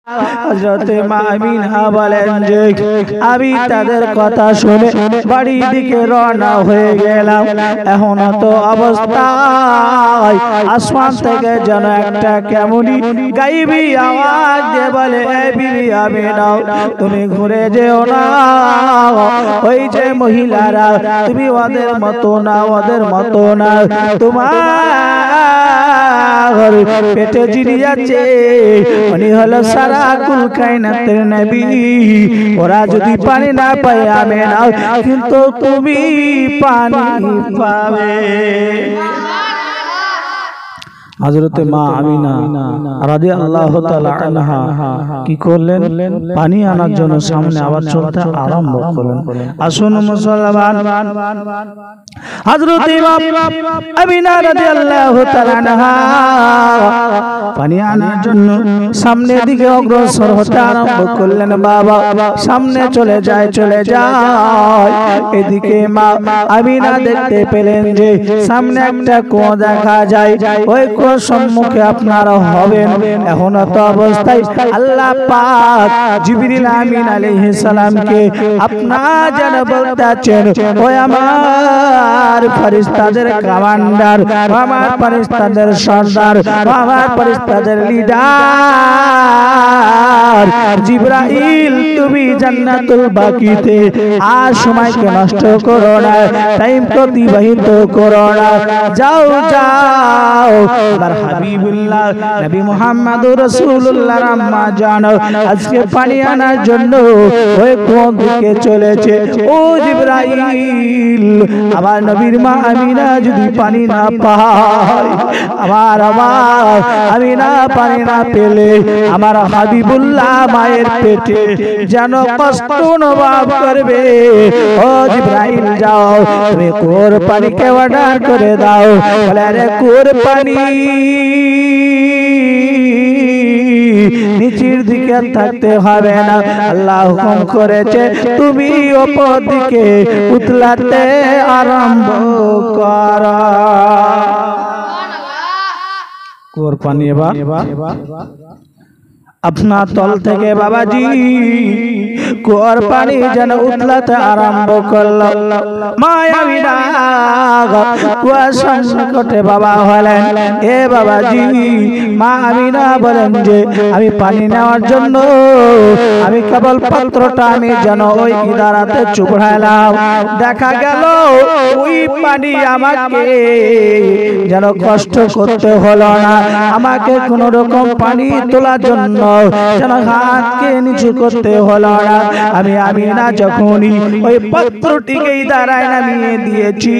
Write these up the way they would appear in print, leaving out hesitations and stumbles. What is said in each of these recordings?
হযরত মা আমিনা বলেন যে আমি তাদের কথা শুনে বাড়ির দিকে রওনা হয়ে গেলাম। এখন তো অবস্থায় আসমান থেকে যেন একটা কেমনই গায়েবী আওয়াজ দিয়ে বলে, এই বিবি আমিনা তুমি ঘুরে যেও না, ওই যে মহিলারা তুমি ওদের মতো না, ওদের মতো না, তোমার পেটে যিনি আছে উনি হলো সারা কুল কায়নাতের নবী। ওরা যদি পানি না পায় আমিনা, কিন্তু তুমি পানি পাবে। হযরতে মা আমিনা রাদিয়াল্লাহু তাআলা আনহা কি করলেন? পানি আনার জন্য সামনে আবার চলতে আরম্ভ করলেন। আসুন মুসলমান, হযরতে আমিনা রাদিয়াল্লাহু তাআলা আনহা পানি আনার জন্য সামনের দিকে অগ্রসর হতে আরম্ভ করলেন। বাবা সামনে চলে যায়, চলে যায়। এদিকে মা আমিনা দেখতে পেলেন যে সামনে একটা কুয়ো দেখা যায়। ওই কুয়োর সম্মুখে আপনারা হবেন। এখন তো অবস্থায় আল্লাহ পাক জিবরিল আমিন আলাইহিস সালামকে আপনারা যেন বলতেছেন, ওই আমার ফেরেশতাদের কমান্ডার, আমার ফেরেশতাদের সর্দার, আমার ফেরেশতাদের লিডার জিবরাইল, তুমি জান্নাতুল বাকিতে আর সময়কে নষ্ট করো না, টাইম অতিবাহিত করো না, যাও যাও আমার হাবিবুল্লাহ নবী মুহাম্মদুর রাসূলুল্লাহর আম্মা জান আজকে পানি আনার জন্য ওই কুয়োর দিকে চলেছে। ও জিবরাইল, আমার নবীর মা আমিনা যদি পানি না পায়, আমার আমিনা পানি না পেলে আমার হাবিবুল্লাহ মায়ের পেটে যেন কষ্ট অনুভব করবে। ও জিবরাইল, যাও তুমি কুয়োর পানিকে অর্ডার করে দাও। বলে, আরে কুয়োর পানি নিচের দিকে থাকতে হবে না, আল্লাহ হুকুম করেছে তুমি উপর দিকে উতলাতে আরম্ভ করো। কুয়োর পানি এবার अपना तल থেকে বাবাজি কুয়ার পানি যেন উতলাতে আরম্ভ করলো। মা আমিনা কুয়ার সংকটে বাবা হলেন। এ বাবাজি, মা আমিনা বলেন যে আমি পানি নেওয়ার জন্য আমি কেবল পাত্রটা আমি যেন ওই ইদারাতে চুবড়াইলাম। দেখা গেল ওই পানি আমাকে যেন কষ্ট করতে হলো না, আমাকে কোন রকম পানি তোলার জন্য যেন হাতকে নিচু করতে হলো না। আমি আমিনা যখনই ওই পাত্রটিকে ইদারায় নামিয়ে দিয়েছি,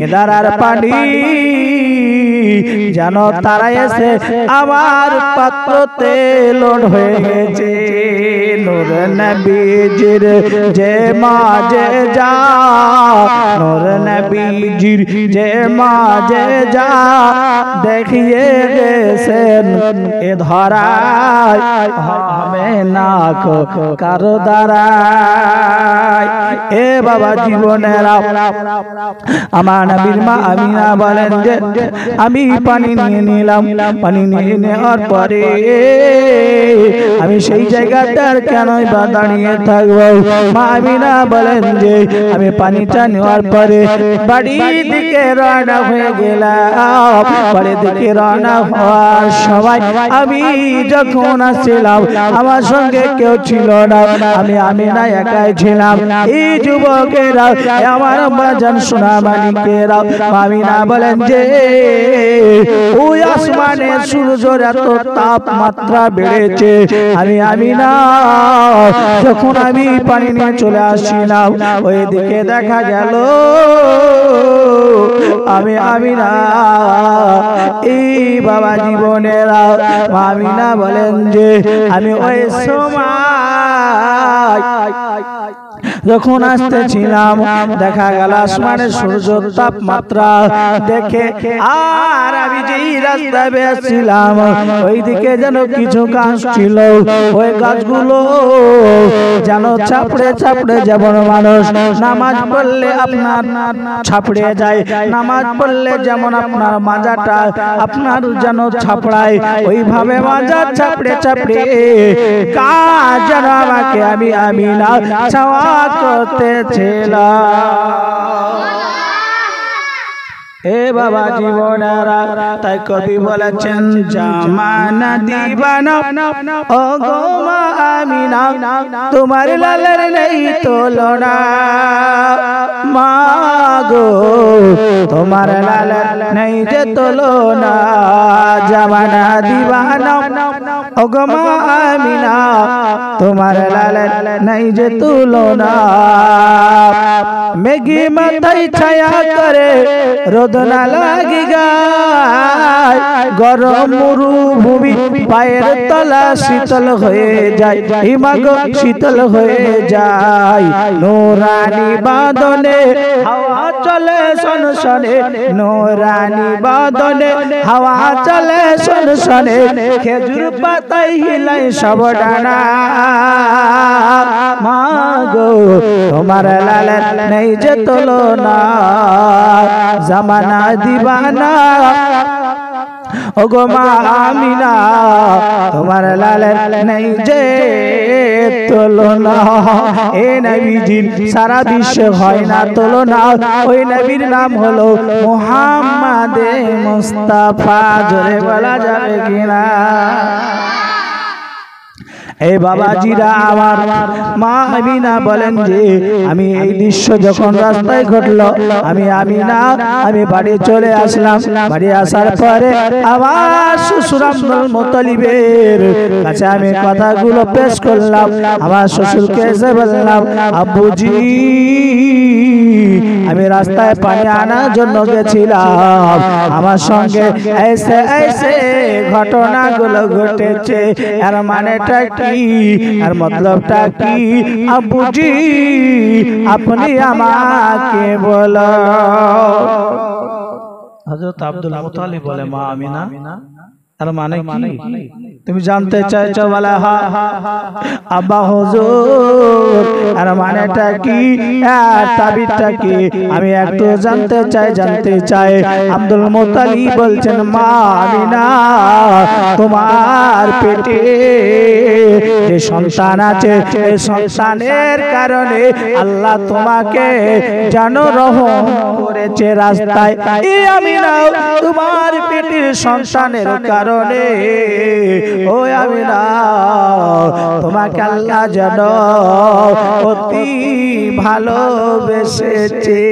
ইদারার পানি যেন তারা এসে আমার পাত্রতে লোড হয়ে গেছে। নূর নবীজির যে মাঝে যা, নূর নবীজির যে মাঝে যা দেখিয়ে গেছেন এ ধরায় হবে না কারো দ্বারায়। এ বাবা জীবনের আমার নবীর মা আমিনা বলেন যে আমি পানি নিয়ে নিলাম। পানি নিয়ে নেওয়ার পরে আমি সেই জায়গাটার কেনই বা দাঁড়িয়ে থাকবো। মা আমিনা বলেন যে আমি পানিটা নেওয়ার পরে বাড়ির দিকে রওনা হয়ে গেলাম। বাড়ির দিকে রওনা হওয়ার সময় আমি যখন আসছিলাম আমার সঙ্গে কেউ ছিল না, আমি আমিনা একাই ছিলাম। এই যুবকেরা আমার বাজান সোনা মানিকেরা আমিনা বলেন যে ওই আসমানে সূর্যের এত তাপমাত্রা বেড়েছে। আমি আমিনা যখন আমি পানি নিয়ে চলে আসছিলাম ওই দিকে দেখা গেল আমি আমিনা এই বাবা জীবনেরা আমিনা বলেন যে আমি ওই সময় যখন আসতেছিলাম দেখা গেল আসমানের সূর্য তাপমাত্রা দেখে আর আমি যেই রাস্তায় বেসছিলাম ওইদিকে যেন কিছু গাছ ছিল, ওই গাছগুলো যেন ছাপড়ে ছাপড়ে, যেমন মানুষ নামাজ পড়লে আপনার ছাপড়ে যায়, নামাজ পড়লে যেমন আপনার মাজাটা আপনার যেন ছাপড়ায়, ওইভাবে মাজা ছাপড়ে ছাপড়ে কাজ যেন আমাকে আমি না ছাওয়া করতেছিলাম। এ বাবা জীবনেরা তাই কবি বলেছেন জামানা দিবানা ও গো মা আমিনা, তোমার লালের নেই তুলনা, মা গো তোমার লালের নেই যে তুলনা, জামানা দিবানা ও গো মা আমিনা, তোমার লালের নেই যে তুলনা। মেঘি মাথায় ছায়া করে রোদ না লাগি গায়, গরম মরুভূমি পায়ের তলা শীতল হয়ে যায়, হিমাগো শীতল হয়ে যায়, নোরানি বাঁধনে হাওয়া চলে সনসনে, নোরানি বাঁধনে হাওয়া চলে সনসনে, খেজুর পাতায় হিলাই সব ডানা, মা গো তোমার লালের নেই যে তুলনা, জামানা দিবানা ও গো মা আমিনা, তোমার লালের নেই যে তুলনা। এ নবীজির সারা বিশ্বে হয় না তুলনা, ওই নবীর নাম হলো মুহাম্মাদে মুস্তাফা, জোরে বলা যাবে কিনা? এই বাবাজিরা আমার মা আমিনা বলেন যে আমি এই দৃশ্য যখন রাস্তায় ঘটলো আমি বাড়ি চলে আসলাম। বাড়ি আসার পরে আমার শ্বশুর আব্দুল মুত্তালিবের কাছে আমি কথাগুলো পেশ করলাম। আমার শ্বশুরকে এসে বললাম, আব্বুজি আমি রাস্তায় পানি আনার জন্য গেছিলাম, আমার সঙ্গে এসে এসে ঘটনাগুলো ঘটেছে, এর মানেটা কি, আর মতলবটা কি আব্বুজি আপনি আমাকে বলো। হযরত আব্দুল মুত্তালিব বলে, মা আমিনা তার মানে কি তুমি জানতে চাইছো? বলে হ্যাঁ। আব্বা হুজুর আর মানেটা কি, আর তাবিরটা কি আমি একটু জানতে চাই। আব্দুল মুত্তালিব বলছেন, মা আমিনা তোমার পেটে যে সন্তান আছে এই সন্তানের কারণে আল্লাহ তোমাকে যেন রহম করেছে রাস্তায়। এই আমিনা তোমার পেটের সন্তানের কারণে ও আমিনা তোমাকে আল্লাহ যেন অতি ভালোবেসেছে।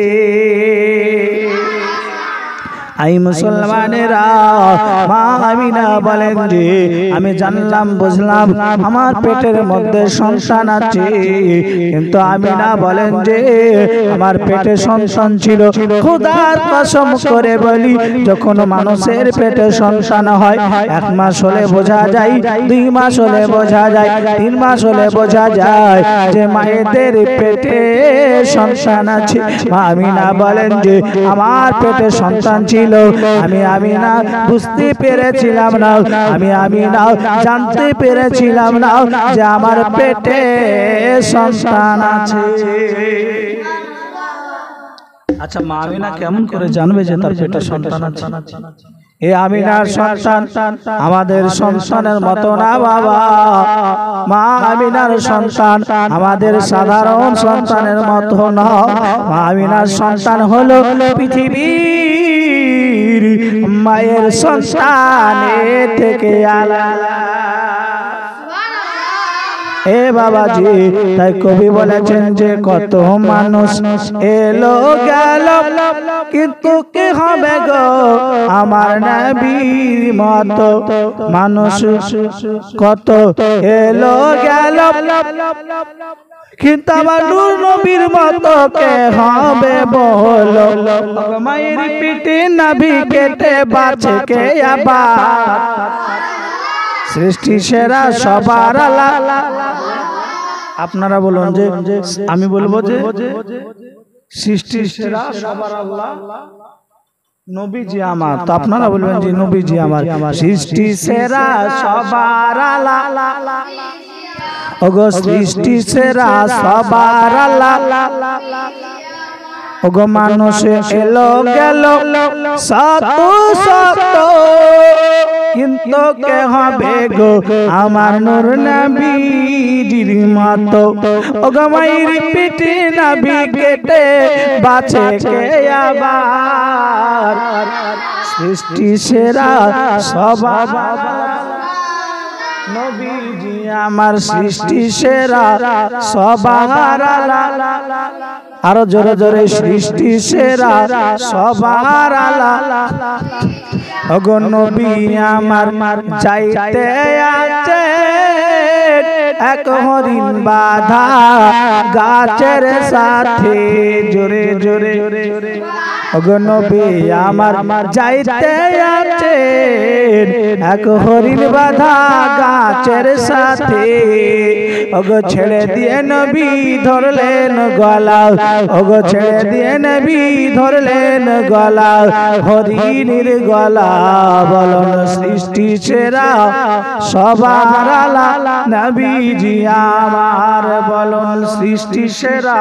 আই মুসলমানেরা, মা আমিনা বলেন যে আমি জানলাম বুঝলাম আমার পেটের মধ্যে সন্তান আছে, কিন্তু আমিনা বলেন যে আমার পেটে সন্তান ছিল। খোদার কসম করে বলি, যখন মানুষের পেটে সন্তান হয় 1 মাস হলে বোঝা যায়, 2 মাস হলে বোঝা যায়, 3 মাস হলে বোঝা যায় যে মায়েদের পেটে সন্তান আছে। মা আমিনা বলেন যে আমার পেটে সন্তান ছিল, আমি আমিনা বুঝতে পেরেছিলাম না, আমি আমিনা জানতে পেরেছিলাম না যে আমার পেটে সন্তান আছে। আচ্ছা, মা আমিনা কেমন করে জানবে যে তার পেটে সন্তান আছে? এ আমিনার সন্তান আমাদের সন্তানের মতো না বাবা। মা আমিনার সন্তান আমাদের সাধারণ সন্তানের মতো না। মা আমিনার সন্তান হলো পৃথিবীর মায়ের সন্তানের থেকে আলাদা। এ বাবাজি, তাই কবি বলেছেন যে কত মানুষ এলো গেল, কিন্তু কি হবে গো আমার নবীর মতো? মানুষ কত এলো গেল, কিন্তু আমার নূর নবীর মতো কে হবে বলো? মায়ের পিঠে নবী কেটে বাঁচে কে আবার? সৃষ্টি সেরা সবার আলা, আপনারা বলুন যে আমি বলবো যে সৃষ্টির সেরা সবার আল্লাহ নবীজি আমার, তো আপনারা বলবেন যে নবীজি আমার সৃষ্টি সেরা সবার আল্লাহ, ওগো সৃষ্টি সেরা সবার আল্লাহ, ওগো মানুষ এলো গেল শত শত, কিন্তু কে হবে গো আমার নূর নবীজির মতো, ওগো মায়ের পিঠে নবী কেটে বাঁচে কে আবার, সৃষ্টি সেরা সবার নবীজি আমার সৃষ্টি সেরা সবার আল্লাহ, আরো জোরে জোরে সৃষ্টি সেরা সবার আল্লাহ, ওগো নবী আমার যাইতে আছে এক হরিণ বাঁধা গাছের সাথে, জোরে জোরে ওগো নবী আমার যাইতে আছে এক হরিণ বাঁধা গাছের সাথে, ওগো ছেড়ে দিয়ে নবী ধরলেন গলা, ওগো ছেড়ে দিয়ে নবী ধরলেন গলা, হরিণের গলা, বলুন সৃষ্টি সেরা সবার আল্লাহ নবীজি আমার, বলুন সৃষ্টি সেরা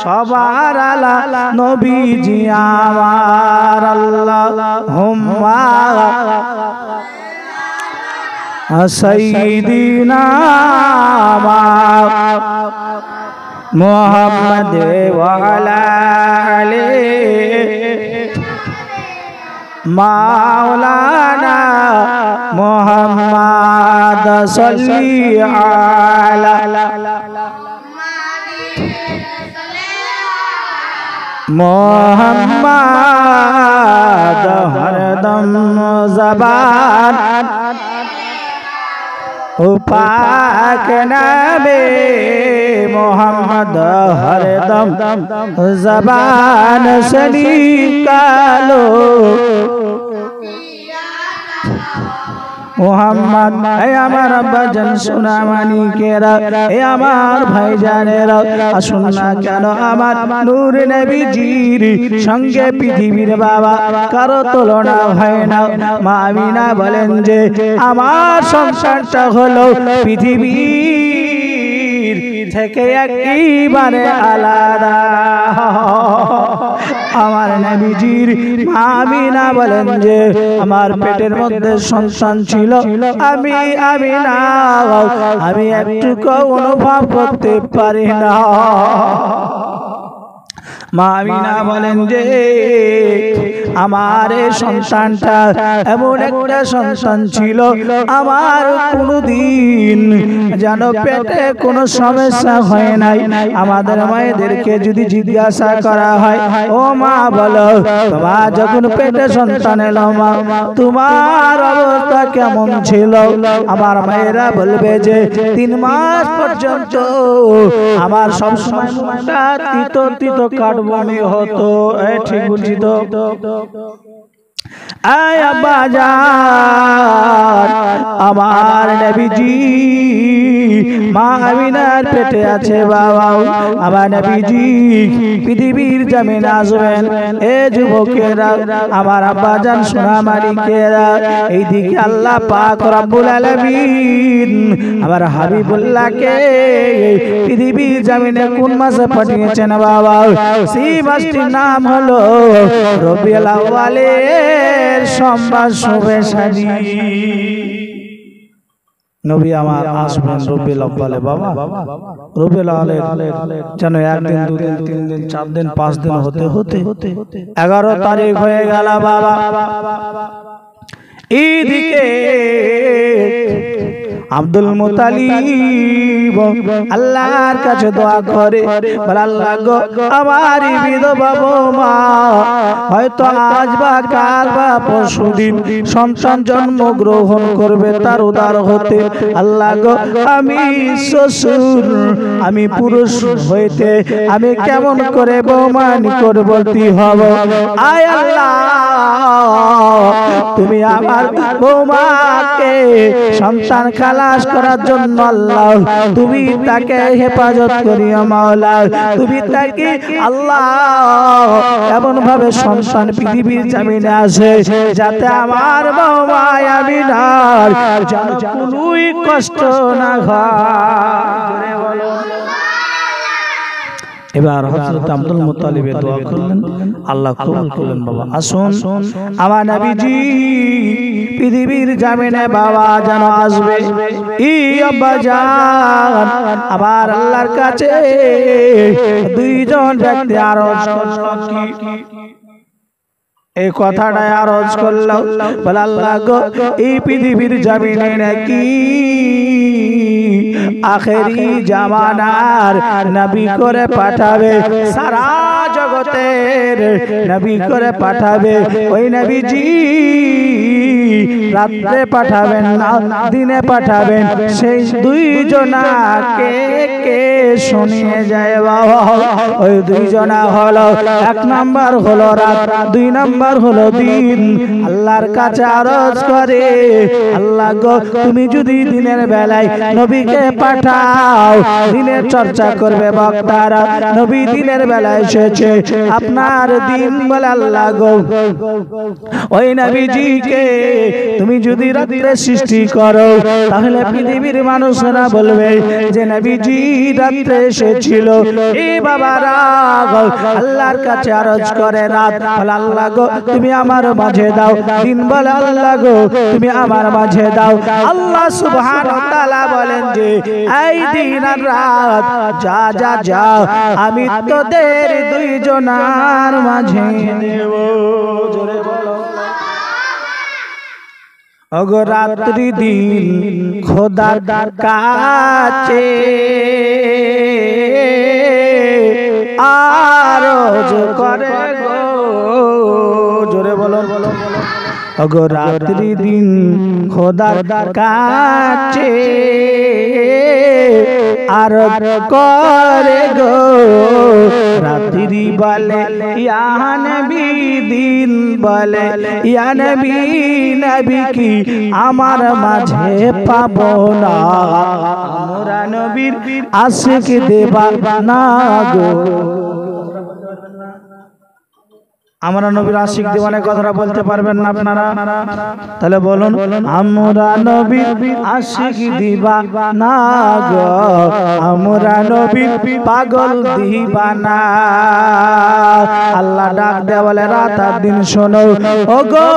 সবার আল্লাহ নবীজি আমার, আল্লাহুম্মা সাইয়্যিদিনা মুহাম্মদ ওয়া আলা আলিহি মাওলানা মুহাম্মদ সাল্লি আলা মুহাম্মদ, হরদম জবান পাক নবী মুহাম্মদ, হরদম জবান से निकालो মোহাম্মদ। হে আমার আব্বাজান সোনামানি কেরা, হে আমার ভাইজানেরা, আসুন না কেন আমার নূর নবীজির সঙ্গে পৃথিবীর বাবা কারো তুলনা হয় না। মা আমিনা বলেন যে আমার সংসারটা হলো পৃথিবীর থেকে একেবারে আলাদা। আমার নবীজির মা আমিনা বলেন যে আমার পেটের মধ্যে সন্তান ছিল, আমি একটুকু অনুভব করতে পারি না। মা আমিনা বলেন যে আমার সন্তানটা এমন একটা সন্তান ছিল, আমার কোনোদিন যেন পেটে কোনো সমস্যা হয় নাই। আমাদের মায়েদেরকে যদি জিজ্ঞাসা করা হয়, ও মা বলো তোমার যখন পেটে সন্তান এলো মা তোমার অবস্থা কেমন ছিল, আমার মায়েরা বলবে যে 3 মাস পর্যন্ত আমার সবসময় মুখটা তিতো তিতো কাটবমি হতো। ঠিক বলছি তো? আয়া বাজার আমার নবীজি মা আমিনার পেটে আছে বাবা। আমার নবীজি পৃথিবীর জমিনে আসবেন। এ যুবকেরা, আমার আব্বাজান সোনামানিকেরা, এইদিকে আল্লাহ পাক রব্বুল আলামিন আমার হাবিবুল্লাহকে পৃথিবীর জমিনে কোন মাসে পাঠিয়েছেন বাবা? সেই মাসটির নাম হলো রবিউল আউয়ালের সোমবার শুভে সাজি। নবী আমার আসবেন রবিউল আউয়ালে বাবা। রবিউল আউয়ালে যেন 1 দিন 2 দিন 3 দিন 4 দিন 5 দিন হতে হতে 11 তারিখ হয়ে গেল বাবা। এইদিকে আব্দুল মুতালিব আল্লাহর কাছে দোয়া করে, বলে আল্লাহ গো আমার বিধবা মা হয়তো আজ বা কাল বা পরশুদিন সন্তান জন্মগ্রহণ করবে, তার উদার হতে আল্লাহ গো আমি শ্বশুর, আমি পুরুষ হইতে আমি কেমন করে বৌমা নিকটবর্তী হব? আয় আল্লাহ তুমি আমার বৌমাকে সন্তান খালাস করার জন্য আল্লাহ তুমি তাকে হেফাজত করিও মাওলা। তুমি তাকে আল্লাহ এমন ভাবে সন্তান পৃথিবীর জমিনে আসে যাতে আমার বৌমা আমিনার যেন কোনোই কষ্ট না হয়। এবার হযরত আব্দুল মুত্তালিব দোয়া করলেন, আল্লাহ কবুল করলেন। বাবা আসুন আমার নবীজি পৃথিবীর জমিনে বাবা যেন আসবে, ই আব্বা জান আবার আল্লাহর কাছে দুইজন ব্যক্তি আরজ করল, এই কথাটাই আরজ করল, বলে আল্লাহ গো এই পৃথিবীর জমিনে নাকি আখেরি জামানার নবী করে পাঠাবে, সারা জগতের নবী করে পাঠাবে। ওই নবীজি রাতে পাঠাবেন না দিনে পাঠাবেন, সেই দুইজনাকে কে শুনিয়ে যায় বাবা। ওই দুইজনা হলো, এক নাম্বার হলো রাত, দুই নাম্বার হলো দিন। আল্লাহর কাছে আরজ করে, আল্লাহ গো তুমি যদি দিনের বেলায় নবীকে পাঠাও, দিনের চর্চা করবে বক্তারা, নবী দিনের বেলায় এসেছে, আপনার দিন বলে আল্লাহ গো ওই নবীজিকে তুমি যদি রাত্রে সৃষ্টি করো, তাহলে পৃথিবীর মানুষরা বলবে যে নবীজি রাত্রে এসেছিল। এই বাবারা আল্লাহর কাছে আরজ করে, রাত বলে আল্লাহ গো তুমি আমার মাঝে দাও, দিন বলে আল্লাহ গো তুমি আমার মাঝে দাও। আল্লাহ সুবহানাহু ওয়া তাআলা বলেন যে এই দিন আর রাত যা যা যা আমি তোদের দুইজনার মাঝে দেব। জোরে বলো ওগো রাত্রি দিন খোদার কাছে আরজ করে গো। জোরে বলো ওগো রাত্রি দিন খোদার কাছে আরজ করে গো। রাত্রি বলে ইয়া নবী, দিন বলে ইয়া নবী, নবী কি আমার মাঝে পাবো না, আমরা নবীর আশিক দেবা না গো। আমরা নবীর আশিক দিওয়ানের কথাটা বলতে পারবেন না আপনারা? তাহলে বলুন, আমরা নবীর আশিক দিবানা গো, আমরা নবীর পাগল দিবানা। আল্লাহ ডাক দেয়া বলে রাত আর দিন শোনো, ও গো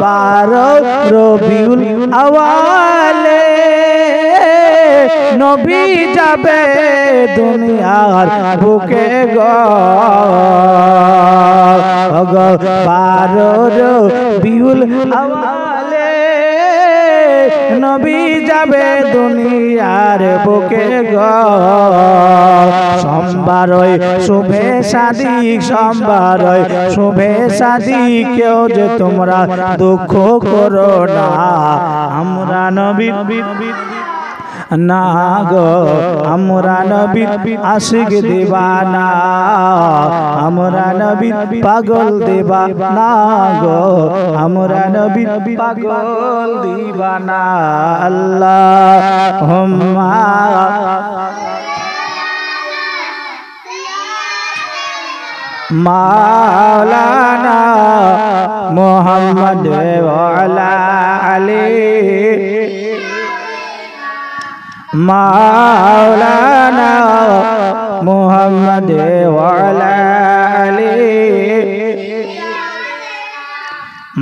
12 রবিউল আওয়ালে নবী যাবে দুনিয়ার বুকে গো। 12 রবিউল আওয়ালে নবী যাবে দুনিয়ার বুকে গো। সোমবার শুভে সাদিক, সোমবার শুভে সাদিক, কেউ যে তোমরা দুঃখ করো না, আমরা নবীর না গো, আমরা নবীর আশিক দিবানা, আমরা নবীর পাগল দিবানা গো, আমরা নবীর পাগল দিবানা। আল্লাহুম্মা মাওলানা মুহাম্মদ ওয়া আলা আলি মাওলানা মুহাম্মদ ওয়া আলা আলি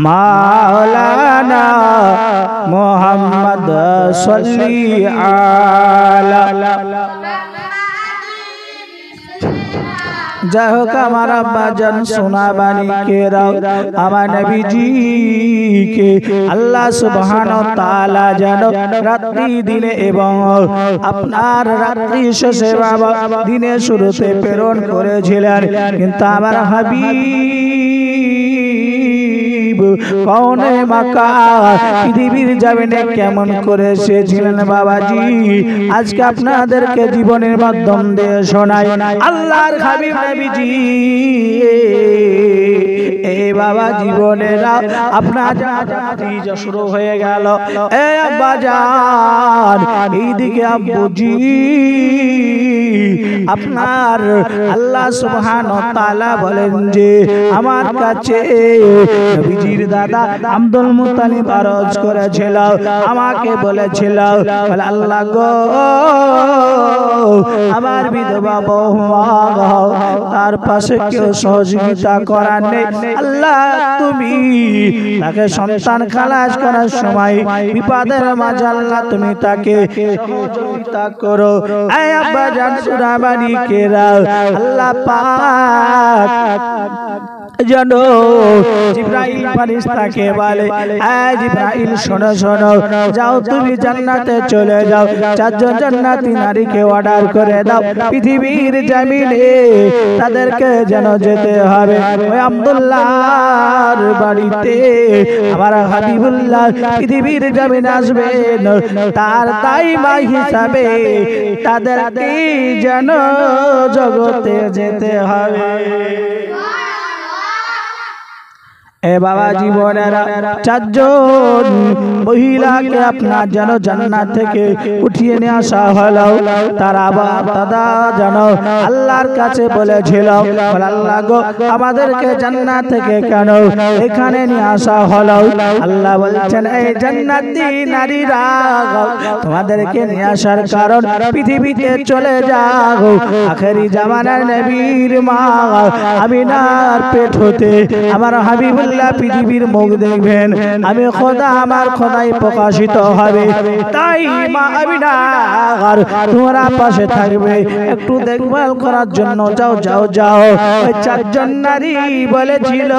মাওলানা মুহাম্মদ সাল্লি আলা। যাই হোক আমার আব্বাজান সোনা বাণী কেরাও আমার নবীজিকে আল্লাহ সুবহানাহু ওয়া তাআলা যেন রাত্রি দিনে এবং আপনার রাত্রি শেষে বাবা দিনের শুরুতে প্রেরণ করেছিলেন, কিন্তু আমার হাবিব কওনে মাকা পৃথিবীর জমিনে কেমন করে এসেছিলেন বাবাজি, আজকে আপনাদেরকে জীবনের মাধ্যম দিয়ে শোনাই। আল্লাহর হাবিব নবীজি এই বাবা জীবনেরা আপনার যা শুরু হয়ে গেল। এ বাজার এইদিকে আব্বুজি আপনার আল্লাহ সুবহানাহু ওয়া তাআলা বলেন যে আমার কাছে নবীজির দাদা আব্দুল মুত্তালিব আরজ করেছিল, আমাকে বলেছিল আল্লাহ গো আমার বিধবা বৌমা তার পাশে কেউ সহযোগিতা করার নেই, আল্লাহ তুমি তাকে সন্তান খালাস করার সময় বিপদের মাঝে আল্লাহ তুমি তাকে সহযোগিতা করো। এ আব্বা জান সুরাবানি কেরা আল্লাহ পাক জানো জিবরাইল ফেরেশতাকে বলে, এ জিবরাইল শোনো শোনো, যাও তুমি জান্নাতে চলে যাও, চারজন জান্নাতি নারীকে অর্ডার করে দাও, পৃথিবীর জমিনে তাদেরকে যেন যেতে হবে ওই আব্দুল্লাহর বাড়িতে আমার হাবিবুল্লাহ পৃথিবীর জমিনে আসবেন, তার দাইমা হিসাবে তাদেরকে যেন জগতে যেতে হবে। এ বাবা জীবনেরা চারজন মহিলাকে আপনার যেন জান্নাত থেকে উঠিয়ে নিয়ে আসা হলো, তারা বাপ দাদা যেন আল্লাহর কাছে বলেছিল আল্লাহ গো আমাদেরকে জান্নাত থেকে কেন এখানে নিয়ে আসা হলো। আল্লাহ বলছেন এই জান্নাতি নারীরা তোমাদেরকে নিয়ে আসার কারণ পৃথিবীতে চলে যাও, আখেরি জামানার নবীর মা আমিনার পেট হতে আমার হাবিবুল্লাহ পৃথিবীর মুখ দেখবেন, আমি খোদা আমার খোদাই প্রকাশিত হবে, তাই মা আমিনা তোমরা পাশে থাকবে, একটু দেখভাল করার জন্য যাও যাও যাও। ওই চারজন নারী বলেছিল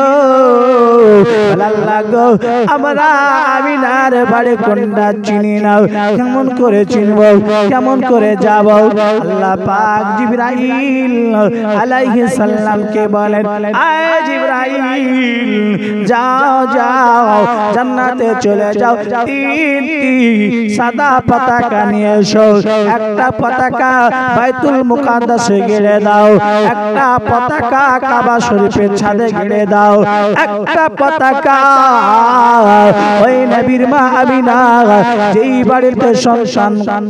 আল্লাহ গো আমরা আমিনার বাড়ি কোনটা চিনি না, কেমন করে চিনব, কেমন করে যাব। আল্লাহ পাক জিবরাইল আলাইহিস সালামকে বলেন, আয় জিবরাইল যাও যাও জান্নাতে চলে যাও, তিনটি সাদা পতাকা নিয়ে এসো, একটা পতাকা বাইতুল মুকাদ্দাসে গেড়ে দাও, একটা পতাকা কাবা শরীফের ছাদে গেড়ে দাও, একটা পতাকা ওই নবীর মা আমিনা যেই বাড়িতে সন্তান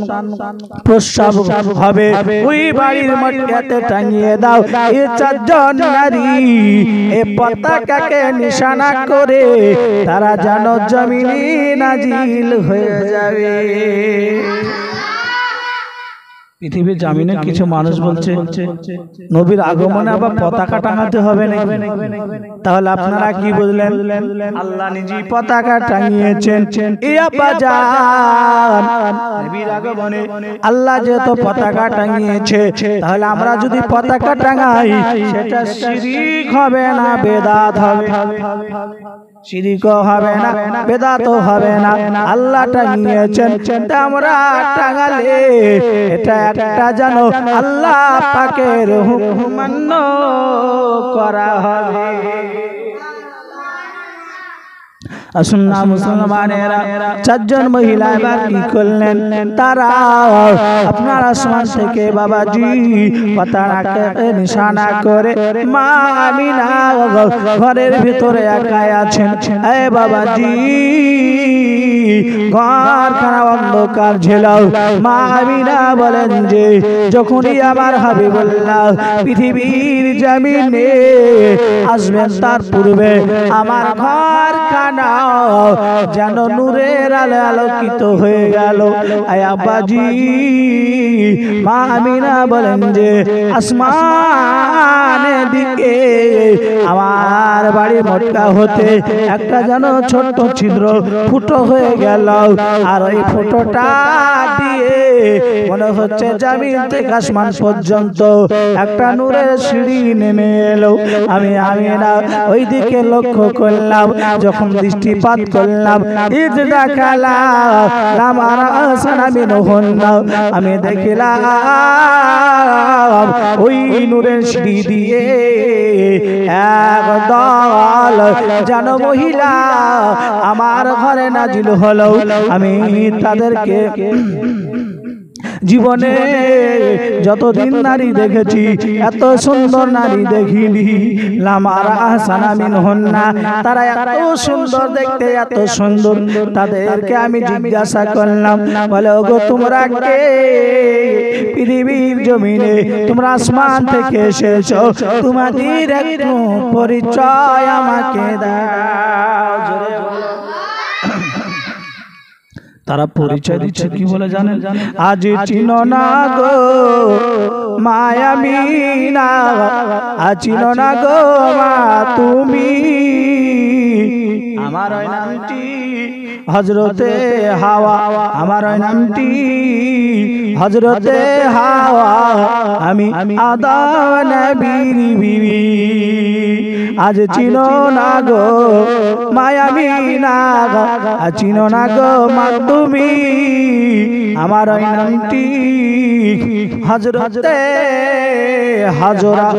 প্রসব হবে ওই বাড়ির মধ্যে টাঙিয়ে দাও। এই চারজন নারী এই পতাকাকে নিশানা করে তারা যেন জমিনে নাজিল হয়ে যাবে। পৃথিবীর জামিনে কিছু মানুষ বলছে নবীর আগমনে আবার পতাকা টাঙাতে হবে না, তাহলে আপনারা কি বুঝলেন? আল্লাহ নিজেই পতাকা টাঙিয়েছেন। নবীর আগমনে আল্লাহ যেহেতু পতাকা টাঙিয়েছে, তাহলে আমরা যদি পতাকা টাঙাই সেটা শিরক হবে না বেদাত হবে? শিরকও হবে না বেদাতও হবে না। আল্লাহ টাঙিয়েছেন, আমরা টাঙালে এটা একটা জানো আল্লাহ পাকের হুকুম মান্য করা হবে। আসুন না মুসলমানেরা, চারজন মহিলা এবার কি করলেন, তারা আপনার আসমান থেকে বাবাজি পতাকাকে নিশানা করে মা আমিনা ঘরের ভিতরে একাই আছেন। এ বাবাজি ঘরখানা অন্ধকার ছিল, মা আমিনা বলেন যে যখনই আমার হাবিবুল্লাহ পৃথিবীর জমিনে আসবেন তার পূর্বে আমার ঘরখানা যেন নূরের আলো আলোকিত হয়ে গেল। আব্বাজি মা আমিনা বলেন যে আসমানের দিকে আমার বাড়ি মটকা হতে একটা যেন ছোট্ট ছিদ্র ফুটো হয়ে গেল, আর ওই ফুটোটা দিয়ে মনে হচ্ছে জমিন থেকে আসমান পর্যন্ত একটা নূরের সিঁড়ি নেমে এলো। আমি আমিনা ওই দিকে লক্ষ্য করলাম, যখন দৃষ্টিপাত করলাম আমি দেখে গেলাম ওই নূরের সিঁড়ি দিয়ে একদল যেন মহিলা আমার ঘরে নাজিল হলো আমি তাদেরকে জীবনে যতদিন নারী দেখেছি এত সুন্দর নারী দেখিনি লামারা আহসানা মিনহুন্না তারা এত সুন্দর দেখতে এত সুন্দর তাদেরকে আমি জিজ্ঞাসা করলাম বলে ওগো তোমরা কে পৃথিবীর জমিনে তোমরা আসমান থেকে এসেছো তোমাদের একটু পরিচয় আমাকে দাও জোরে বলো তারা পরিচয় দিচ্ছে কি বলে জানেন আজ চিনো না গো মায়ামিনা আজ চিনো না গো মা তুমি আমার ওই নামটি হযরতে হাওয়া আমার ওই নামটি হযরতে হাওয়া আমি আদম নবীর বিবি আজ চিনো না গো মায়ামিনা আজ চিনো না গো মা তুমি আমার ওই নামটি হযরতে হাজরা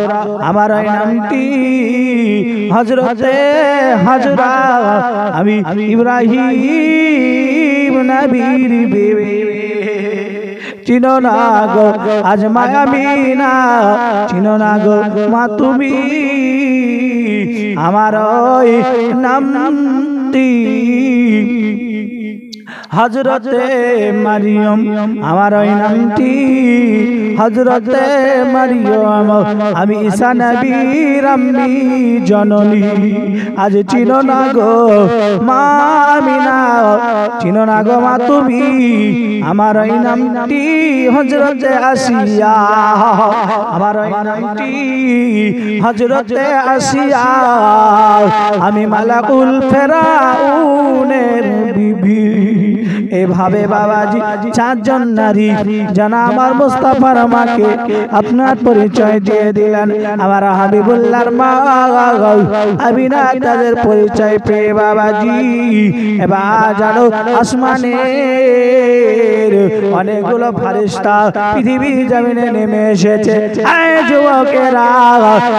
আমার ওই নামটি হযরতে হাজরা আমি ইব্রাহিম নবীর বিবি চিনো না গো আজ মায়ামিনা চিনো না গো মা তুমি আমার ওই নামটি হযরতে মারিয়ম আমার ওই নামটি হযরতে মারিয়ম আমি ঈসা নবীর আম্মি জননী আজ চিনো না গো মা আমিনা চিনো না গো মা তুমি আমার ওই নামটি হযরতে আসিয়া আমার ওই নামটি হযরতে আসিয়া আমি মালাকুল ফেরাউনের বিবি এভাবে বাবাজি চারজন নারী জানা আমার মুস্তাফার মাকে আপনার পরিচয় দিয়ে দিলেন আমার হাবিবুল্লাহর মা আমিনা তাদের পরিচয় পেয়ে বাবাজি এবার জানো আসমানের অনেকগুলো ফেরেশতা পৃথিবীর জমিনে নেমে এসেছে এই যুবকেরা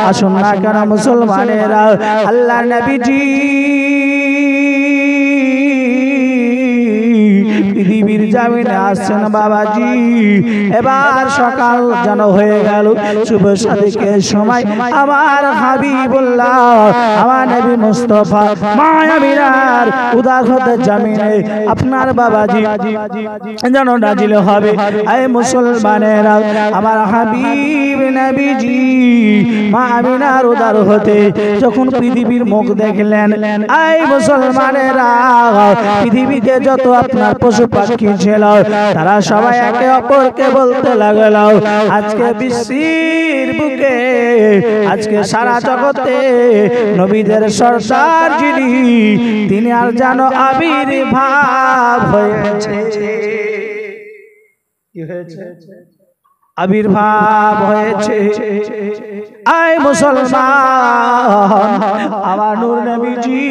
আসুন না কেন মুসলমানেরা আল্লাহর নবীজি পৃথিবীর জমিনে আসছেন বাবাজি এবার সকাল যেন হয়ে গেল শুভ সাদিকের সময় আমার হাবিবুল্লাহ আমার নবী মুস্তাফা মা আমিনার উদার হতে জমিনে আপনার বাবাজি যেন নাজিল হবে এই মুসলমানেরা আমার হাবিব নবীজি মা আমিনার উদার হতে যখন পৃথিবীর মুখ দেখলেন এই মুসলমানেরা পৃথিবীতে যত আপনার পশু পাখি ছিল তারা সবাই একে অপরকে বলতে লাগলো আজকে বিশ্বের বুকে আজকে সারা জগতে নবীদের সরদার যিনি তিনি আর যেন আবির্ভাব হয়েছে কি হয়েছে আবির্ভাব হয়েছে আয় মুসলমান আমার নূর নবীজি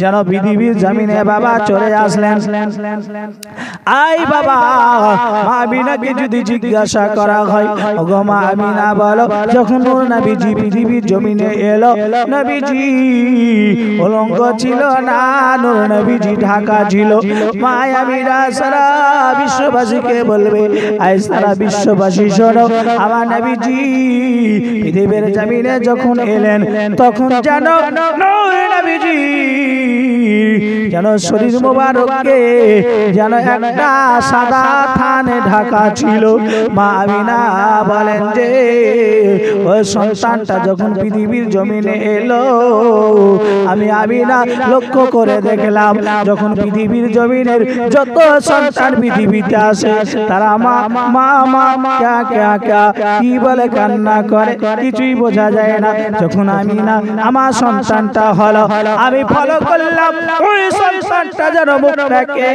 যেন পৃথিবীর জমিনে বাবা চলে আসলেন আই বাবা মা আমিনাকে যদি জিজ্ঞাসা করা হয় ওগো মা আমিনা বলো যখন নূর নবীজি পৃথিবীর জমিনে এলো নবীজি উলঙ্গ ছিল না নূর নবীজি ঢাকা ছিল মা আমিনা সারা বিশ্ববাসীকে বলবে আই সারা বিশ্ববাসী শোনো আমার নবীজি পৃথিবীর জমিনে যখন এলেন তখন জানো নূর নবীজি যেন শরীর মোবারককে যেন একটা সাদা থানে ঢাকা ছিল মা আমিনা বলেন যে ওই সন্তানটা যখন পৃথিবীর জমিনে এলো আমি আমিনা লক্ষ্য করে দেখলাম যখন পৃথিবীর জমিনের যত সন্তান পৃথিবীতে আসে তারা মা মা মা ক্যা ক্যা ক্যা কি বলে কান্না করে কিছুই বোঝা যায় না যখন আমিনা আমার সন্তানটা হলো আমি ফলো করলাম ওই সন্তানটা যেন মুখটাকে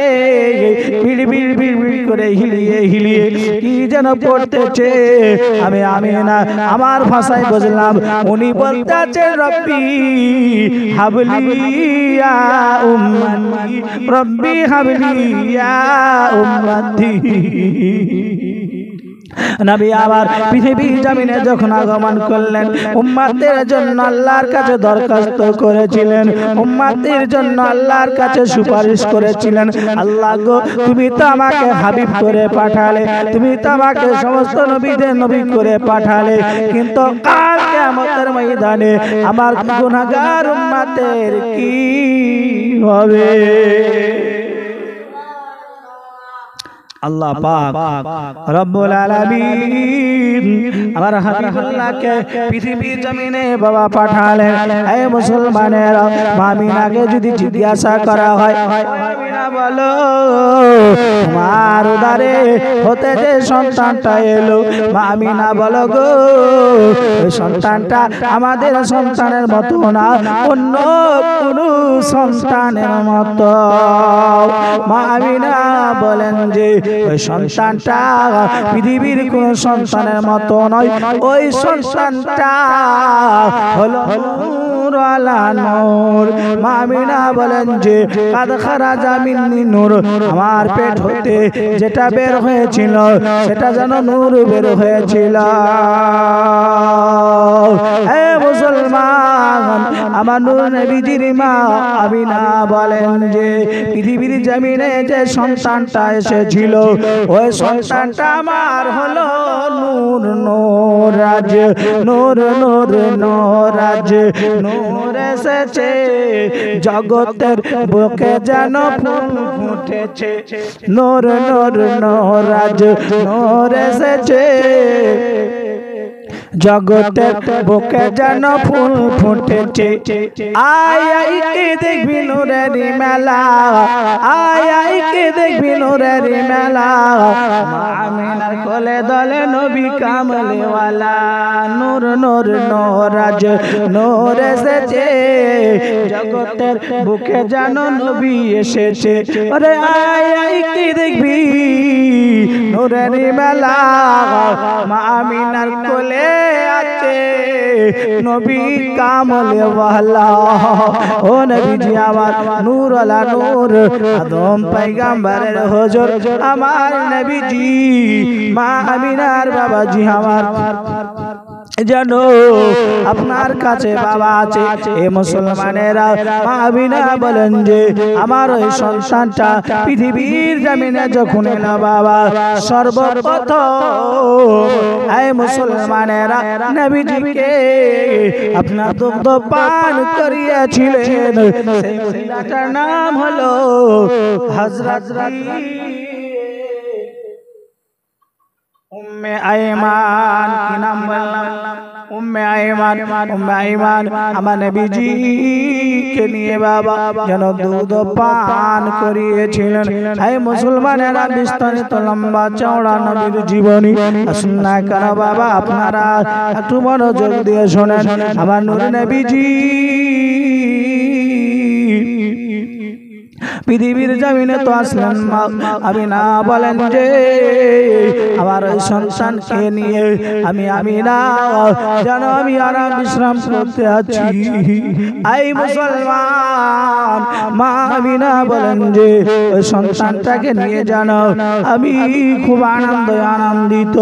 বিড়বিড় বিড়বিড় করে হিলিয়ে কি যেন পড়তেছে। আমি না আমার ভাষায় বুঝলাম উনি বলতে আছেন রব্বি হাবলি ইয়া উম্মতি, রব্বি হাবলি ইয়া উম্মতি। নবী আবার পৃথিবীর জমিনে যখন আগমন করলেন উম্মতের জন্য আল্লাহর কাছে দরখাস্ত করেছিলেন, উম্মতের জন্য আল্লাহর কাছে সুপারিশ করেছিলেন, আল্লাহ গো তুমি তো আমাকে হাবিব করে পাঠালে, তুমি তো আমাকে সমস্ত নবীদের নবী করে পাঠালে, কিন্তু কাল কিয়ামতের ময়দানে আমার গুনাহগার উম্মতের কি হবে? আল্লাহ পাক রব্বুল আলামিন আমার হাবিবুল্লাহকে পৃথিবীর জমিনে বাবা পাঠালেন। এই মুসলমানেরা মামিনাকে যদি জিজ্ঞাসা করা হয় মামিনা বলো তোমার উদারে হতে যে সন্তানটা এলো, মামিনা বলো গো ওই সন্তানটা আমাদের সন্তানের মতো না, অন্য কোনো সন্তানের মতো। মামিনা বলেন যে ওই সন্তানটা পৃথিবীর কোন সন্তানের মতো নয়, ওই সন্তানটা হলো নূর আলা নূর। মামিনা বলেন যে কাদ খারাজা মিন্নি নূর, আমার পেট হতে যেটা বের হয়েছিল সেটা যেন নূর বের হয়েছিল। হে মুসলমান, আমার নূর নবীজির মা আমিনা বলেন যে পৃথিবীর জমিনে যে সন্তানটা এসেছিল ওই সন্তানটা আমার হলো নূর নূরাজ, নূর নূর নূরাজ। নূর এসেছে জগতের বুকে যেন ফুল ফুটেছে, নূর নূর নূরাজ। নূর এসেছে জগতের বুকে যেন ফুল ফুটেছে। আয় আয় কে দেখবি নূরের মেলা, আয় আয় কে দেখবি নূরের মেলা। আমিনার কোলে দলে নবী কামলেওয়ালা, নূর নূর নূরাজ। নূর এসেছে জগতের বুকে যেন নবী এসেছে। ওরে আয় আয় কে দেখবি নূরের মেলা। আমিনার কোলে আছে নবী কামলেওয়ালা। ও নবীজি আমার নূর আলা নূর, আদম পয়গম্বরের হুজুর আমার নবীজি, মা আমিনার বাবাজি আমার যেন আপনার কাছে বাবা আছে। এ মুসলমানেরা মা আমিনা বলেন যে আমার ওই সন্তানটা পৃথিবীর জমিনে যখন এলো বাবা সর্বপ্রথম এ মুসলমানেরা নবীজিকে আপনার দুগ্ধ পান করিয়েছিলেন। সেই মহিলাটার নাম হলো হযরত উম্মে আইমান। কি নাম বললাম? উম্মে আইমান। উম্মে আইমান আমার নবীজিকে নিয়ে বাবা যেন দুধ পান করিয়েছিলেন। এই মুসলমানেরা বিস্তারিত লম্বা চওড়া নবীর জীবনী শুননা কেন বাবা আপনারা একটু মনোযোগ দিয়ে শোনেন। আমার নূর নবীজি পৃথিবীর জমিনে তো আসলেন মা আমিনা বলেন যে আমার ওই সন্তানকে নিয়ে আমিনা যেন আমি আরাম বিশ্রাম করতে আছি। এই মুসলমান মা আমিনা বলেন যে ওই সন্তানটাকে নিয়ে জানো আমি খুব আনন্দিত।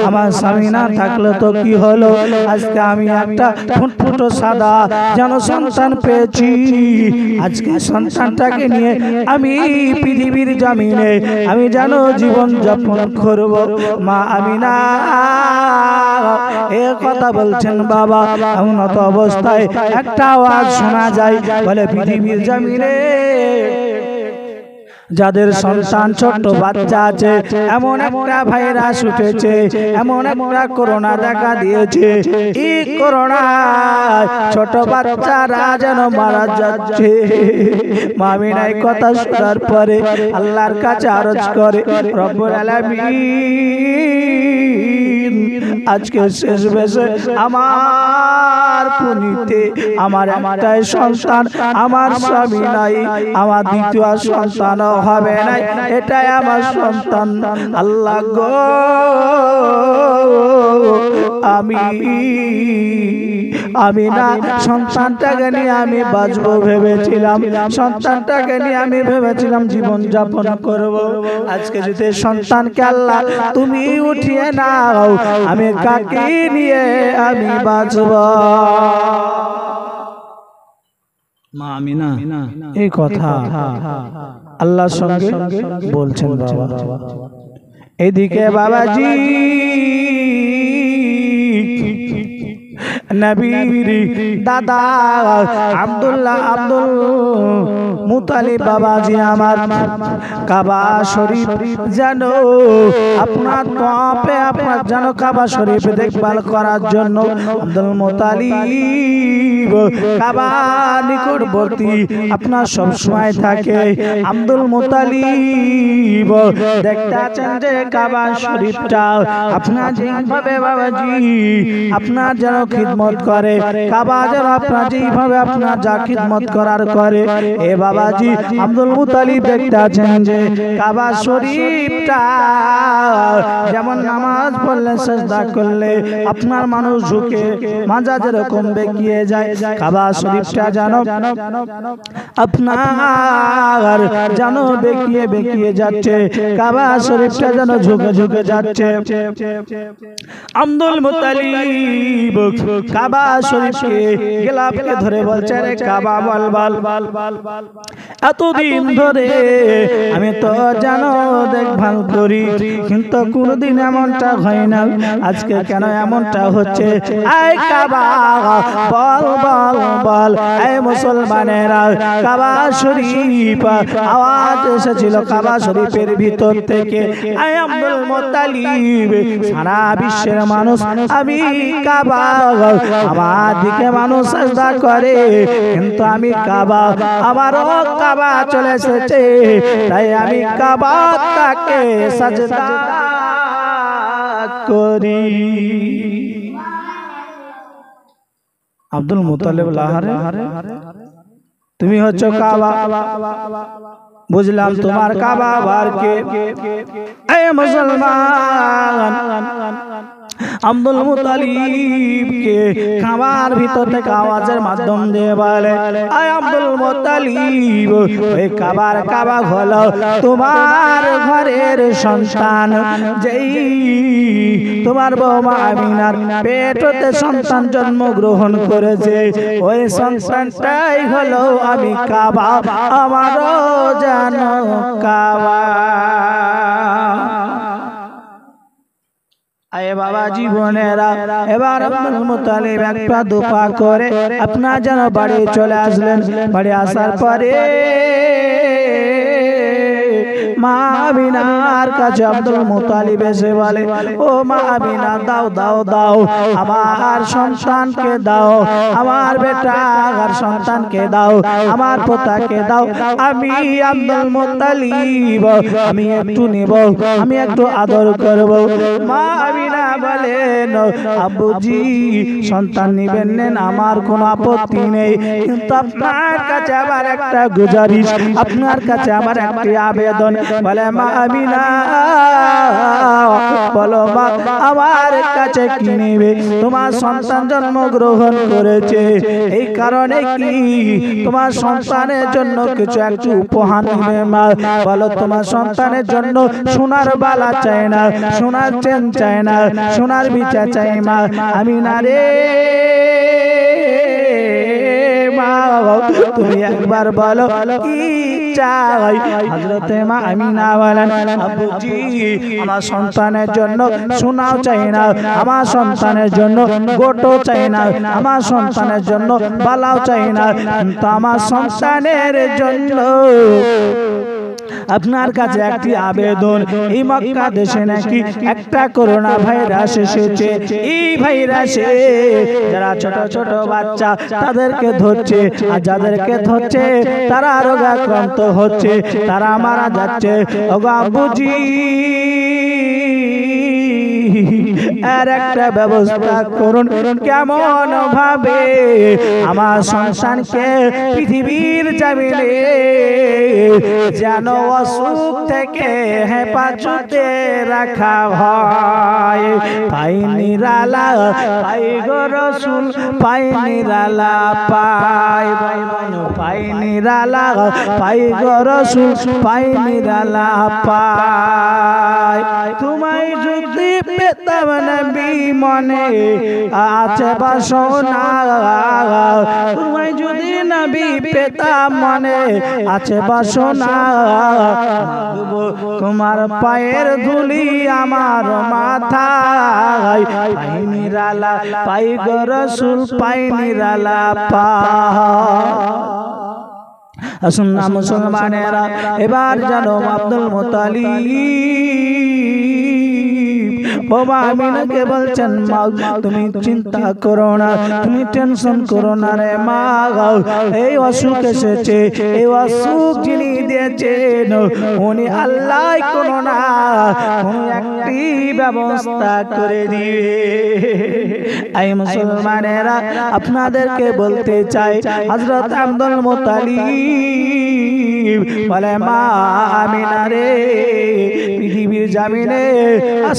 আমার স্বামী না থাকলে তো কি হলো, আজকে আমি একটা ফুটফুটো সাদা যেন সন্তান পেয়েছি। আজকে সন্তানটাকে নিয়ে আমি পৃথিবীর জমিনে আমি যেন জীবন যাপন করব। মা আমিনা এ কথা বলছেন বাবা। উন্নত অবস্থায় একটা আওয়াজ শোনা যায়, বলে পৃথিবীর জমিনে যাদের সন্তান ছোট বাচ্চা আছে এমন একটা ভাইরাস উঠেছে, এমন একটা করোনা দেখা দিয়েছে। এই করোনা ছোট বাচ্চারা যেন মারা যাচ্ছে। মামিনা এই কথা শোনার পরে আল্লাহর কাছে আরজ করে, রব্বুল আলামিন আজকে শেষ বেশে আমার পুনিতে আমার একটাই সন্তান, আমার স্বামী নাই, আমার দ্বিতীয় সন্তান হবে না, এটাই আমার সন্তান। আল্লাহ গো আমি না সন্তানটাকে নিয়ে আমি বাঁচবো ভেবেছিলাম, সন্তানটাকে নিয়ে আমি ভেবেছিলাম জীবন যাপন করব। আজকে যদি সন্তানকে আল্লাহ তুমি উঠিয়ে নাও, আমি কাকে নিয়ে আমি বাঁচব? মা আমিনা এই কথা আল্লাহর সঙ্গে বলছেন বাবা। এদিকে বাবাজি নবীর দাদা আব্দুল মুতালিব বাবাজি আমার কাবা শরীফ যেন আপনার তপে আপনার যেন কাবা শরীফ দেখভাল করার জন্য আব্দুল মুতালিব কাবা নিকটবর্তী আপনার সব সময় থাকে। আব্দুল মুতালিব দেখতে আছেন যে কাবা শরীফটা আপনার যেভাবে বাবাজি আপনার যেন খিদমত করে, কাবা যেন আপনার যেভাবে আপনার যা খিদমত করার করে। এ বাবাজি আব্দুল মুতালিব দেখতে আছেন যে কাবা শরীফটা যেমন নামাজ পড়লে সিজদা করলে আপনার মানুষ ঝুঁকে মাজা যেরকম বেঁকিয়ে যায়, কাবা শরীফটা যেন আপনার যেন বেঁকিয়ে বেঁকিয়ে যাচ্ছে, কাবা শরীফটা যেন ঝুঁকে ঝুঁকে যাচ্ছে। আব্দুল মুতালিব কাবা শরীফকে গিলাফকে ধরে বলছে, রে কাবা বল বল এতদিন ধরে আমি তো জানো দেখভাল করি, কিন্তু কোনদিন এমনটা হয় না, আজকে কেন এমনটা হচ্ছে? এই কাবা বল বল বল। এই মুসলমানেরা কাবা শরীফ আওয়াজ এসেছিল কাবা শরীফের ভিতর থেকে। এই আব্দুল মুতালিব সারা বিশ্বের মানুষ আমি কাবা, আমার দিকে মানুষ সিজদা করে, কিন্তু আমি কাবা, আমারও কাবা চলে এসেছে, তাই আমি কাবা তাকে সিজদা করি। আব্দুল মুতালিব লাহারে তুমি হচ্ছে কাবা, বুঝলাম তোমার কাবা বারকে। এ মুসলমান আব্দুল মুতালিবকে কাবার ভিতর থেকে আওয়াজের মাধ্যম দিয়ে বলে, আয় আব্দুল মুতালিব ওই কাবার কাবা হলো তোমার ঘরের সন্তান, যেই তোমার বৌমা আমিনার পেট হতে সন্তান জন্মগ্রহণ করেছে, ওই সন্তানটাই হলো আমি কাবা, আমারও জানো কাবা। আয়ে বাবা জীবনেরা এবার আব্দুল মুতালিব একটা দুপা করে আপনার যেন বাড়ি চলে আসলেন। বাড়ি আসার পরে মা আমিনার কাছে আব্দুল মুতালিব এসে বলে, ও মা আমিনা দাও দাও দাও, আমার সন্তানকে দাও, আমার বেটা আর সন্তানকে দাও, আমার পোতাকে দাও, আমি আব্দুল মুতালিব আমি একটু নেব, আমি একটু আদর করব। মা আমিনা বলেন, আব্বুজি সন্তান নিবেন নেন, আমার কোনো আপত্তি নেই, কিন্তু আপনার কাছে আবার একটা গুজারিশ, আপনার কাছে আমার একটি আবেদন। বলে মা আমিনা বলো মা আমার কাছে কি নেবে? তোমার সন্তান জন্মগ্রহণ করেছে, এই কারণে কি তোমার সন্তানের জন্য কিছু একটু উপহার নেবে মা? বলো তোমার সন্তানের জন্য সোনার বালা চাই না, সোনার চেন চাই না, সোনার বিচা চাই মা আমিনা রে। মা তুমি একবার বলো কি চাই? হযরতে মা আমিনা বলেন, আব্বুজি আমার সন্তানের জন্য সোনাও চাই না, আমার সন্তানের জন্য গোটো চাই না, আমার সন্তানের জন্য বালাও চাই না, কিন্তু আমার সন্তানের জন্য আপনার কাছে একটি আবেদন। এই মক্কা দেশে নাকি একটা করোনা ভাইরাস এসেছে, এই ভাইরাসে যারা ছোট ছোট বাচ্চা তাদেরকে ধরছে, আর যাদেরকে ধরছে তারা রোগাক্রান্ত হচ্ছে, তারা মারা যাচ্ছে। ওগো আব্বুজি আর একটা ব্যবস্থা করুন, কেমন ভাবে আমার সন্তানকে পৃথিবীর জমিনে যেন অসুখ থেকে হেফাজতে রাখা হয়। পাই নিরালা পাই গো রাসূল, পাই নিরালা পাই, পাই নিরালা পাই গো রাসূল, পাই নিরালা পাই। তোমায় যদি পেতাম নবী মনে আছে বাসনা, তোমায় যদি নবী পেতাম মনে আছে বাসনা, তোমার পায়ের ধুলি আমার মাথায়। পাই নিরালা পাই গো রাসূল, পাই নিরালা পাই। আসুন না মুসলমানেরা, এবার জানো আব্দুল মুত্তালিব বাবা আমিনাকে বলছেন, মা তুমি চিন্তা করো না, তুমি টেনশন করো না রে মা, এই অসুখ এসেছে, এই অসুখ যিনি দিয়েছেন উনি আল্লাহ কোনো না কোনো একটি ব্যবস্থা করে দিবে। এই মুসলমানেরা আপনাদেরকে বলতে চাই, হযরত আব্দুল মুত্তালিব বলে, মা আমিনা রে, পৃথিবীর জমিনে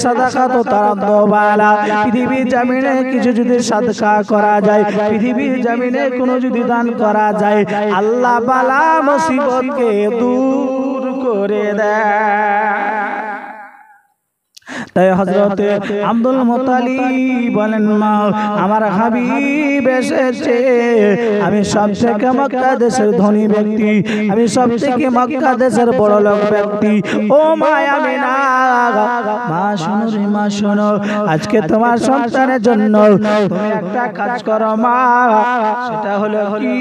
সাদাকাত তারাদ্দুবালা, পৃথিবীর জমিনে কিছু যদি সাদকা করা যায়, পৃথিবীর জমিনে কোনো যদি দান করা যায়, আল্লাহ বালা মুসিবতকে দূর করে দেয়। তাই হযরত আব্দুল মুত্তালিব বলেন, মা আমার হাবিব এসেছে, আমি সবথেকে মক্কা দেশের ধনী ব্যক্তি, আমি সবথেকে মক্কা দেশের বড় লোক ব্যক্তি। ও মা আমিনা, মা শোনো রে মা শোনো, আজকে তোমার সন্তানের জন্য তুমি একটা কাজ করো মা, সেটা হলো কি,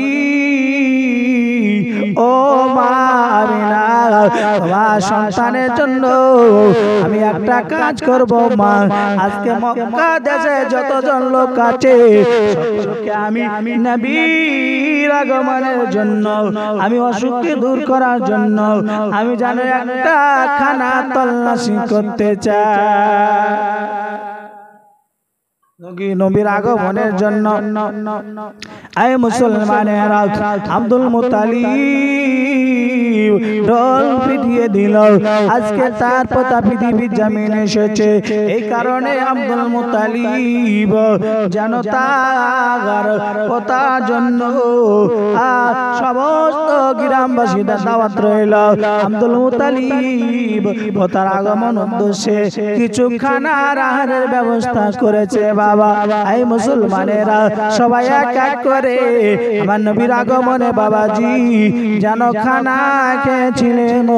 ও মা আমিনা, তোমার সন্তানের জন্য আমি একটা কাজ করব মা। আজকে মক্কা দেশে যতজন লোক আছে সকলকে আমি নবীর আগমনের জন্য, আমি অসুখকে দূর করার জন্য আমি জানো একটা খানা তল্লাশি করতে চাই। নবীর আগমনের জন্য আয় মুসলমানেরা, আব্দুল মুত্তালিব ঢোল পিটিয়ে দিল। আজকে তার পতা পৃথিবীর জমিনে এসেছে, এই কারণে আব্দুল মুত্তালিব যেন তার পতার জন্য সমস্ত গ্রামবাসীদের দাওয়াত রইল। আব্দুল মুত্তালিব পতার আগমন উদ্দেশ্যে কিছু খানার আহারের ব্যবস্থা করেছে। বাবা এই মুসলমানেরা সবাই এক এক করে আমার নবীর আগমনে বাবাজি যেন খানা খেয়েছিলেন।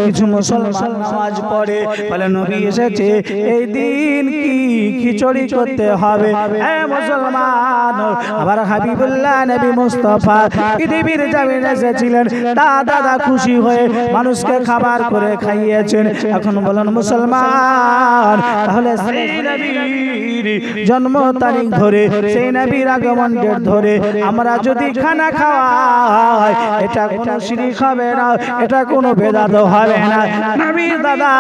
কিছু মুসলমান নামাজ পড়ে বলে, নবী এসেছে, এই দিন কি খিচুড়ি করতে হবে। মুসলমান আবার হাবিবুল্লাহ নবী মুস্তাফা পৃথিবীর জমিনে এসেছিলেন, দাদা খুশি হয়ে মানুষকে খাবার করে খাইয়েছেন। এখন বলেন মুসলমান, তাহলে সেই নবীর জন্ম তারিখ ধরে, সেই নবীর আগমন ডেট ধরে আমরা যদি খানা খাওয়াই, এটা কোনো শিরক হবে না, এটা কোনো বেদাত হবে না। নবীর দাদা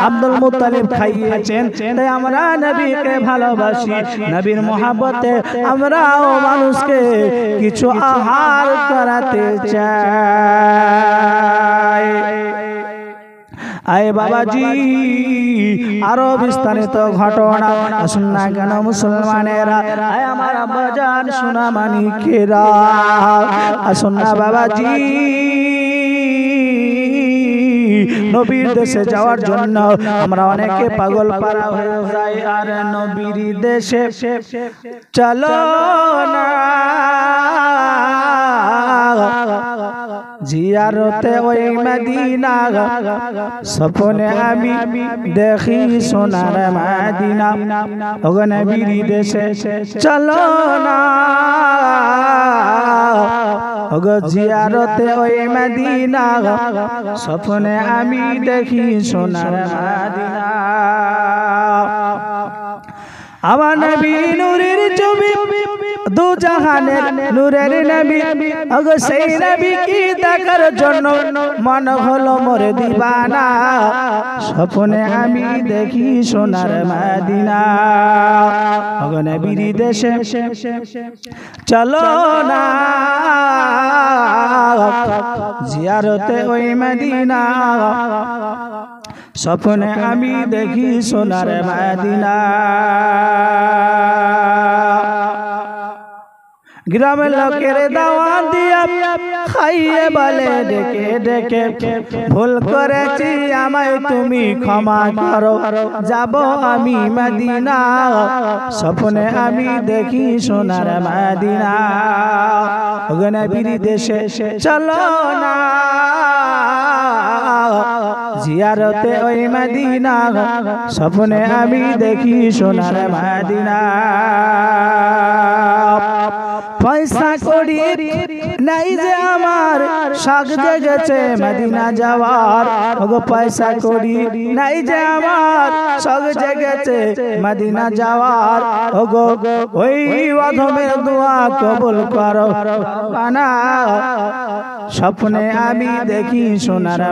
আব্দুল মুত্তালিব খাইয়েছেন, তাই আমরা নবীকে ভালোবাসি, নবীর মহব্বতে আমরাও মানুষকে কিছু আহার করাতে চাই। আয় বাবাজি আরো বিস্তারিত ঘটনা শুন না কেন মুসলমানেরা, আয় আমার আব্বাজান সোনা মানিকেরা, আসুন না বাবাজি নবীর দেশে যাওয়ার জন্য আমরা অনেকে পাগল পারা হয়ে যাই। আর নবীর দেশে চলো না জিয়ারতে ওই মদিনা, স্বপ্নে আমি দেখি সোনার মদিনা। ওগো নবীর দেশে চলো না, ওগো জিয়ারতে ওই মদিনা, স্বপ্নে আমি দেখি সোনার মদিনা। আমার নবী নূরের ছবি দু জাহানের নূরের নবী ওগো সেই নবী কি দেখার জন্য মন হলো মোর দিবানা স্বপ্নে আমি দেখি সোনার মদিনা ওগো নবীর দেশে চলো না জিয়ারতে ওই মদিনা স্বপ্নে আমি দেখি সোনার মদিনা গ্রামের লোকের দাওয়াত দিয়া খাইয়ে বলে ডেকে ডেকে ভুল করেছি আমায় তুমি ক্ষমা করো যাব আমি মদিনা স্বপ্নে আমি দেখি সোনার মদিনা ওগো নবীর দেশে চলো না জিয়ারতে ওই মদিনা স্বপ্নে আমি দেখি সোনার মদিনা পয়সা করি নাই যে আমার শখ জেগেছে মদিনা যাওয়ার ওগো পয়সা করি নাই যে আমার শখ জেগেছে মদিনা যাওয়ার ওগো ওই অধমের দোয়া কবুল করো না স্বপ্নে আমি দেখি সোনার